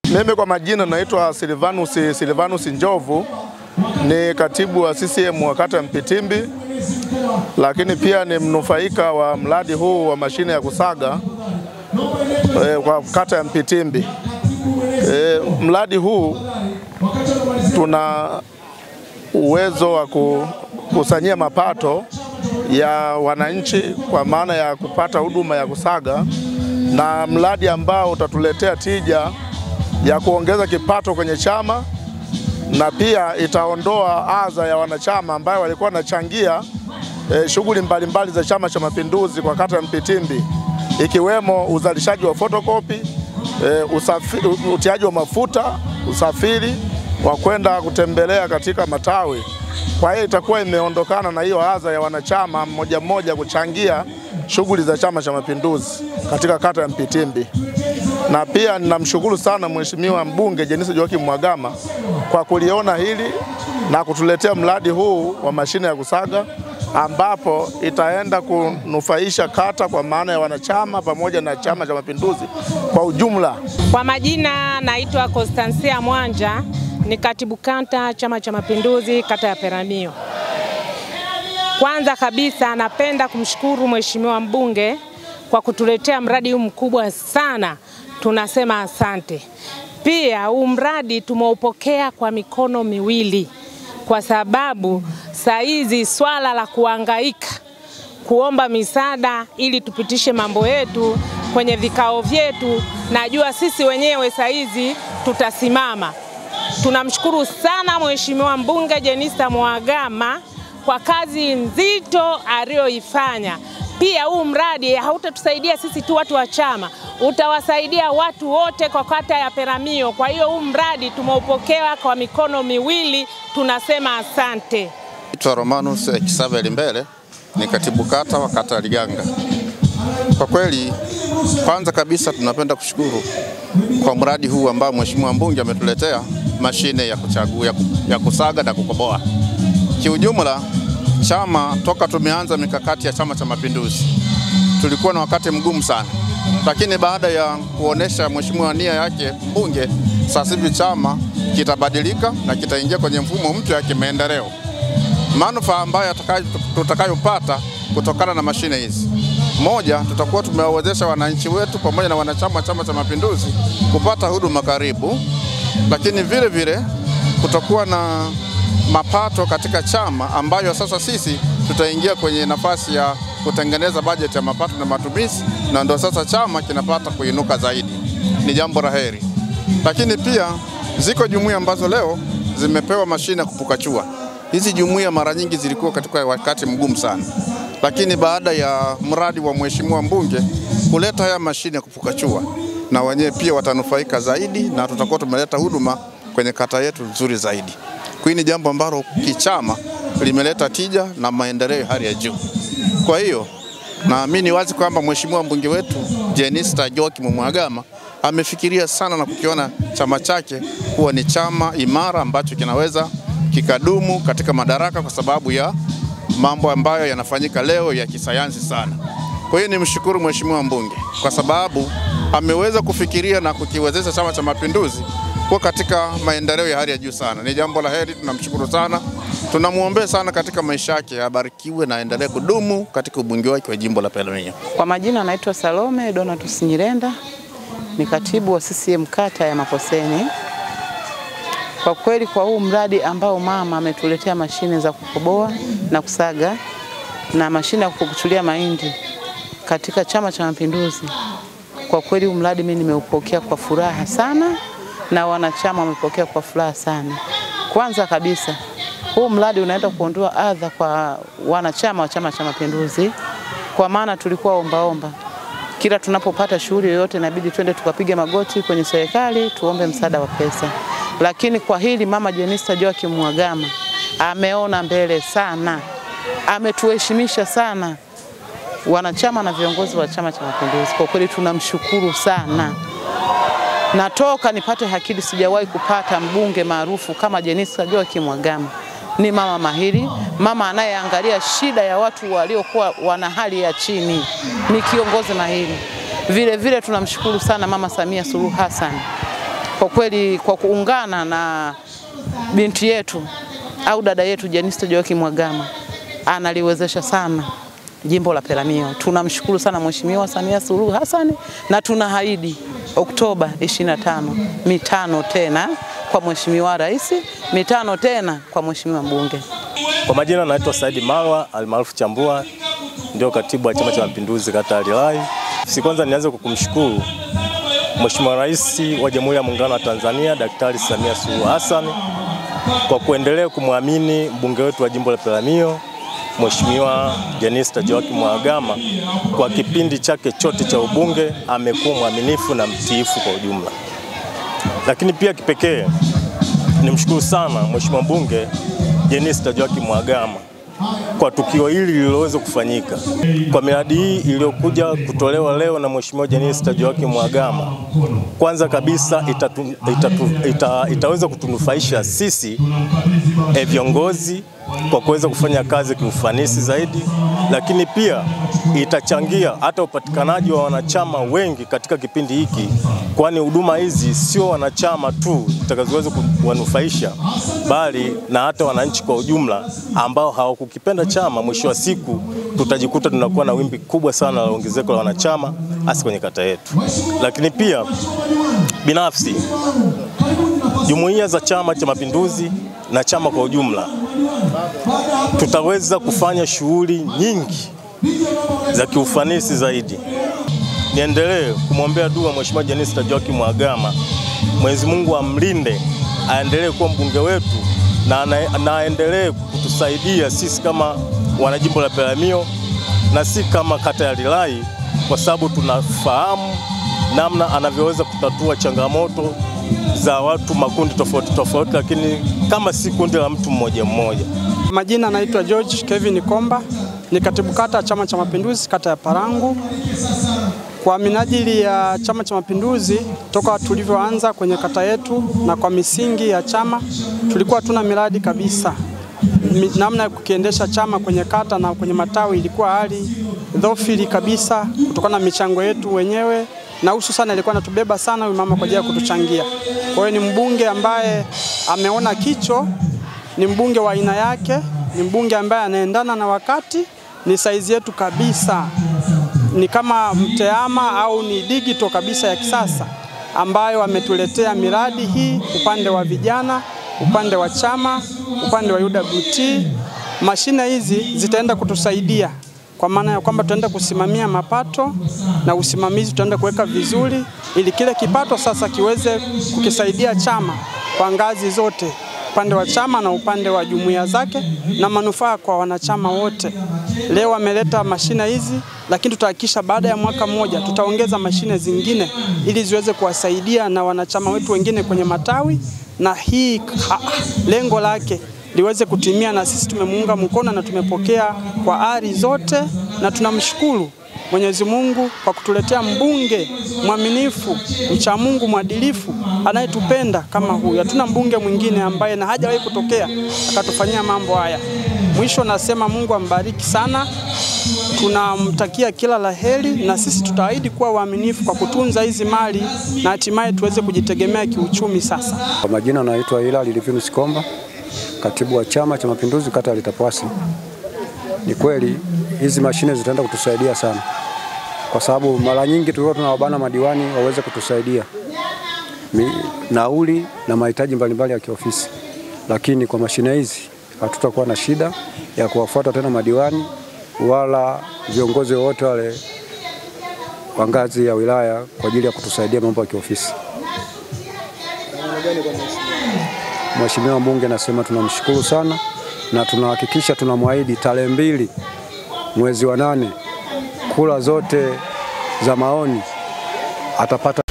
Mimi kwa majina naitwa Silvanus Njovu, ni katibu wa CCM wa kata ya Mpitimbi, lakini pia ni mnufaika wa mradi huu wa mashine ya kusaga kwa kata ya Mpitimbi. Mradi huu tuna uwezo wa kukusanyia mapato ya wananchi kwa maana ya kupata huduma ya kusaga, na mradi ambao utatuletea tija ya kuongeza kipato kwenye chama, na pia itaondoa adha ya wanachama ambao walikuwa wanachangia shughuli mbalimbali za Chama cha Mapinduzi kwa kata ya Mpitimbi, ikiwemo uzalishaji wa fotokopi, utiaji wa mafuta, usafiri wa kwenda kutembelea katika matawi. Kwa hiyo itakuwa imeondokana na hiyo adha ya wanachama mmoja mmoja kuchangia shughuli za Chama cha Mapinduzi katika kata ya Mpitimbi. Na pia ninamshukuru sana Mheshimiwa Mbunge Jenista Joakim Mhagama kwa kuliona hili na kutuletea mradi huu wa mashine ya kusaga, ambapo itaenda kunufaisha kata kwa maana ya wanachama pamoja na Chama cha Mapinduzi kwa ujumla. Kwa majina naitwa Constancia Mwanja, ni katibu kata Chama cha Mapinduzi kata ya Peramiho. Kwanza kabisa napenda kumshukuru Mheshimiwa Mbunge kwa kutuletea mradi huu mkubwa sana. Tunasema asante. Pia huu mradi tumeupokea kwa mikono miwili, kwa sababu saizi swala la kuhangaika kuomba misaada ili tupitishe mambo yetu kwenye vikao vyetu, najua sisi wenyewe saizi tutasimama. Tunamshukuru sana Mheshimiwa Mbunge Jenista Mhagama kwa kazi nzito aliyoifanya. Pia huu mradi hautatusaidia sisi tu watu wa chama, utawasaidia watu wote kwa kata ya Peramiho. Kwa hiyo huu mradi tumeupokea kwa mikono miwili, tunasema asante. Naitwa Romanus Kisaveli Mbele, ni katibu kata wa kata ya Liganga. Kwa kweli, kwanza kabisa tunapenda kushukuru kwa mradi huu ambao Mheshimiwa Mbunge ametuletea mashine ya kusaga na kukoboa. Kiujumla, chama toka tumeanza mikakati ya Chama cha Mapinduzi tulikuwa na wakati mgumu sana, lakini baada ya kuonesha Mheshimiwa nia yake Mbunge, sasa hivi chama kitabadilika na kitaingia kwenye mfumo mpya wa kimaendeleo. Manufaa ambayo tutakayopata kutokana na mashine hizi: moja, tutakuwa tumewawezesha wananchi wetu pamoja na wanachama wa Chama cha Mapinduzi kupata huduma karibu, lakini vile vile kutakuwa na mapato katika chama ambayo sasa sisi tutaingia kwenye nafasi ya kutengeneza bajeti ya mapato na matumizi, na ndio sasa chama kinapata kuinuka zaidi. Ni jambo la heri. Lakini pia ziko jumuiya ambazo leo zimepewa mashine ya kupukachua. Hizi jumuiya mara nyingi zilikuwa katika wakati mgumu sana, lakini baada ya mradi wa Mheshimiwa Mbunge kuleta haya mashine ya kupukachua, na wenyewe pia watanufaika zaidi, na tutakuwa tumeleta huduma kwenye kata yetu nzuri zaidi. Kwa ni jambo ambalo kichama limeleta tija na maendeleo hali ya juu. Kwa hiyo naamini wazi kwamba Mheshimiwa Mbunge wetu Jenista Joakim Mhagama amefikiria sana na kukiona chama chake kuwa ni chama imara ambacho kinaweza kikadumu katika madaraka, kwa sababu ya mambo ambayo yanafanyika leo ya kisayansi sana. Kwa hiyo nimshukuru Mheshimiwa Mbunge kwa sababu ameweza kufikiria na kukiwezesha Chama cha Mapinduzi kwa katika maendeleo ya hali ya juu sana. Ni jambo la heri, tunamshukuru sana. Tunamuombea sana katika maisha yake, abarikiwe na aendelee kudumu katika ubunge wake wa jimbo la Peramiho. Kwa majina naitwa Salome Donatus Nyirenda, ni katibu wa CCM kata ya Maposeni. Kwa kweli kwa huu mradi ambao mama ametuletea mashine za kukoboa na kusaga na mashine ya kupukuchulia mahindi katika Chama cha Mapinduzi, kwa kweli huu mradi mimi nimeupokea kwa furaha sana, na wanachama wamepokea kwa furaha sana. Kwanza kabisa, huu mradi unaenda kuondoa adha kwa wanachama wa Chama cha Mapinduzi, kwa maana tulikuwa ombaomba. Kila tunapopata shughuli yoyote inabidi twende tukapiga magoti kwenye serikali tuombe msaada wa pesa. Lakini kwa hili mama Jenista Joakim Mhagama ameona mbele sana, ametuheshimisha sana wanachama na viongozi wa Chama cha Mapinduzi. Kwa kweli tunamshukuru sana. Natoka nipate hakili, sijawahi kupata mbunge maarufu kama Jenista Joakim Mhagama. Ni mama mahiri, mama anayeangalia shida ya watu waliokuwa wana hali ya chini. Ni kiongozi mahiri. Vile vile tunamshukuru sana Mama Samia Suluhu Hassan kwa kweli kwa kuungana na binti yetu au dada yetu Jenista Joakim Mhagama analiwezesha sana jimbo la Peramiho. Tunamshukuru sana Mheshimiwa Samia Suluhu Hassan na tunahaidi Oktoba 25 mitano tena kwa Mheshimiwa Rais, mitano tena kwa Mheshimiwa mbunge. Kwa majina naitwa Saidi Marwa almaarufu Chambua, ndio katibu wa Chama cha Mapinduzi kata ya Lilai. Kwanza nianze kukumshukuru Mheshimiwa Rais wa Jamhuri ya Muungano wa Tanzania Daktari Samia Suluhu Hassan kwa kuendelea kumwamini mbunge wetu wa jimbo la Peramiho Mheshimiwa Jenista Joakim Mhagama. Kwa kipindi chake chote cha ubunge amekuwa mwaminifu na mtiifu kwa ujumla. Lakini pia kipekee nimshukuru sana Mheshimiwa mbunge Jenista Joakim Mhagama kwa tukio hili lililoweza kufanyika. Kwa miradi hii iliyokuja kutolewa leo na Mheshimiwa Jenista Joakim Mhagama, kwanza kabisa itaweza kutunufaisha sisi viongozi kwa kuweza kufanya kazi kiufanisi zaidi, lakini pia itachangia hata upatikanaji wa wanachama wengi katika kipindi hiki, kwani huduma hizi sio wanachama tu zitakazoweza kuwanufaisha, bali na hata wananchi kwa ujumla ambao hawakukipenda chama. Mwisho wa siku tutajikuta tunakuwa na wimbi kubwa sana la ongezeko la wanachama hasa kwenye kata yetu. Lakini pia binafsi jumuiya za Chama cha Mapinduzi na chama kwa ujumla tutaweza kufanya shughuli nyingi za kiufanisi zaidi. Niendelee kumwombea dua Mheshimiwa Jenista Joakim Mhagama, Mwenyezi Mungu amlinde, aendelee kuwa mbunge wetu na aendelee kutusaidia sisi kama wanajimbo la Peramiho na si kama kata ya Lilai, kwa sababu tunafahamu namna anavyoweza kutatua changamoto za watu makundi tofauti tofauti, lakini kama si kundi la mtu mmoja mmoja. Majina naitwa George Kevin Komba, ni katibu kata Chama cha Mapinduzi kata ya Parangu. Kwa minajili ya Chama cha Mapinduzi, toka tulivyoanza kwenye kata yetu na kwa misingi ya chama, tulikuwa tuna miradi kabisa. Namna ya kukiendesha chama kwenye kata na kwenye matawi ilikuwa hali dhofili kabisa kutokana na michango yetu wenyewe, na hususan alikuwa anatubeba sana huyu mama kwa ajili ya kutuchangia. Kwa hiyo ni mbunge ambaye ameona kicho, ni mbunge wa aina yake, ni mbunge ambaye anaendana na wakati, ni saizi yetu kabisa. Ni kama mteama au ni digital kabisa ya kisasa ambayo ametuletea miradi hii upande wa vijana, upande wa chama, upande wa UWT. Mashine hizi zitaenda kutusaidia kwa maana ya kwamba tutaenda kusimamia mapato na usimamizi tutaenda kuweka vizuri ili kile kipato sasa kiweze kukisaidia chama kwa ngazi zote, upande wa chama na upande wa jumuiya zake, na manufaa kwa wanachama wote. Leo ameleta mashine hizi, lakini tutahakikisha baada ya mwaka mmoja tutaongeza mashine zingine ili ziweze kuwasaidia na wanachama wetu wengine kwenye matawi, na hii lengo lake liweze kutimia, na sisi tumemuunga mkono na tumepokea kwa ari zote, na tunamshukuru Mwenyezi Mungu kwa kutuletea mbunge mwaminifu, mcha Mungu, mwadilifu, anayetupenda kama huyu. Hatuna mbunge mwingine ambaye na hajawahi kutokea akatufanyia mambo haya. Mwisho nasema Mungu ambariki sana. Tunamtakia kila laheri, na sisi tutaahidi kuwa waaminifu kwa kutunza hizi mali na hatimaye tuweze kujitegemea kiuchumi sasa. Kwa majina naitwa Hilali Livinus Komba, katibu wa Chama cha Mapinduzi kata ya Litapwasi. Ni kweli hizi mashine zitaenda kutusaidia sana, kwa sababu mara nyingi tulikuwa tunawabana madiwani waweze kutusaidia nauli na mahitaji mbalimbali ya kiofisi, lakini kwa mashine hizi hatutakuwa na shida ya kuwafuata tena madiwani wala viongozi wote wale wa ngazi ya wilaya kwa ajili ya kutusaidia mambo ya kiofisi. Mheshimiwa mbunge nasema tunamshukuru sana, na tunahakikisha tunamwahidi tarehe 2 mwezi wa 8 kura zote za maoni atapata.